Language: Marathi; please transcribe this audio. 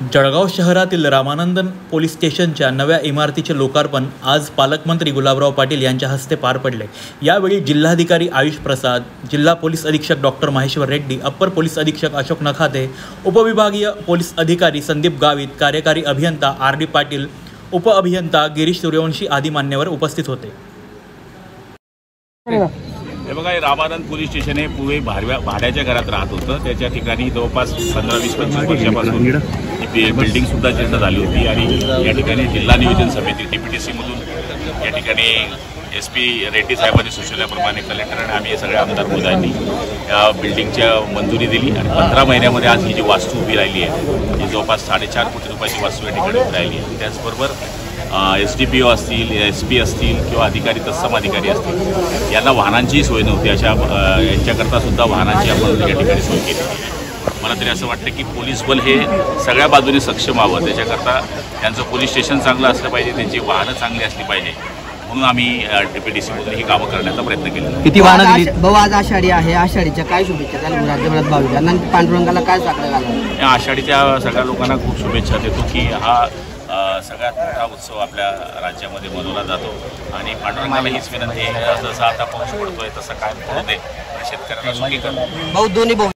जळगाव शहरातील रामानंदन पोलीस स्टेशनच्या नव्या इमारतीचे लोकार्पण आज पालकमंत्री गुलाबराव पाटील यांच्या हस्ते पार पडले। यावेळी जिल्हाधिकारी आयुष प्रसाद, जिल्हा पोलीस अधीक्षक doctor Maheshwar Reddy, upper police अधीक्षक अशोक नखाते, उपविभागीय पोलीस अधिकारी संदीप गावित, कार्यकारी अभियंता आर.डी. पाटील, उपअभियंता गिरीश सूर्यवंशी आदी मान्यवर उपस्थित होते। हे बघा, रामानंद पोलीस स्टेशन हे पूर्वी भाड्याच्या घरात राहत होतं। त्याच्या ठिकाणी जवळपास 15-20-25 वर्षापासून बिल्डिंग सुद्धा जीर्ण झाली होती आणि या ठिकाणी जिल्हा नियोजन समिती DPTC मधून या ठिकाणी SP रेड्डी साहेबांनी सुचवल्याप्रमाणे कलेक्टर आणि आम्ही सगळ्या आमदार मोदांनी या बिल्डिंगच्या मंजुरी दिली आणि 15 महिन्यामध्ये आज ही जी वास्तू उभी राहिली आहे ही जवळपास 4.5 कोटी रुपयाची वास्तू या ठिकाणी उभी राहिली आहे। त्याचबरोबर SDPO असतील, SP असतील किंवा अधिकारी तत्सम अधिकारी असतील यांना वाहनांचीही सोय नव्हती। अशा यांच्याकरता सुद्धा वाहनांची आपण या ठिकाणी सोय केली आहे। मला तरी असं वाटतं की पोलीस बल हे सगळ्या बाजूने सक्षम व्हावं, त्याच्याकरता त्यांचं पोलीस स्टेशन चांगलं असलं पाहिजे, त्यांची वाहनं चांगली असली पाहिजे, म्हणून आम्ही DPTC मधून ही कामं करण्याचा प्रयत्न केला। किती वाहनं दिली भाऊ? आज आषाढी आहे, आषाढीच्या काय शुभेच्छा त्याला राज्यभरात भाविकांना, पांडुरंगाला काय साकडं घालावं? या आषाढीच्या सगळ्या लोकांना खूप शुभेच्छा देतो की हा सगळ्यात मोठा उत्सव आपल्या राज्यामध्ये मनवला जातो आणि पांडुरंगाला हीच विनंती आहे, जसं आता पाऊस पडतोय तसं काय पडू दे, शेतकऱ्यांना सुखी करा। भाऊ दोन्ही भाऊ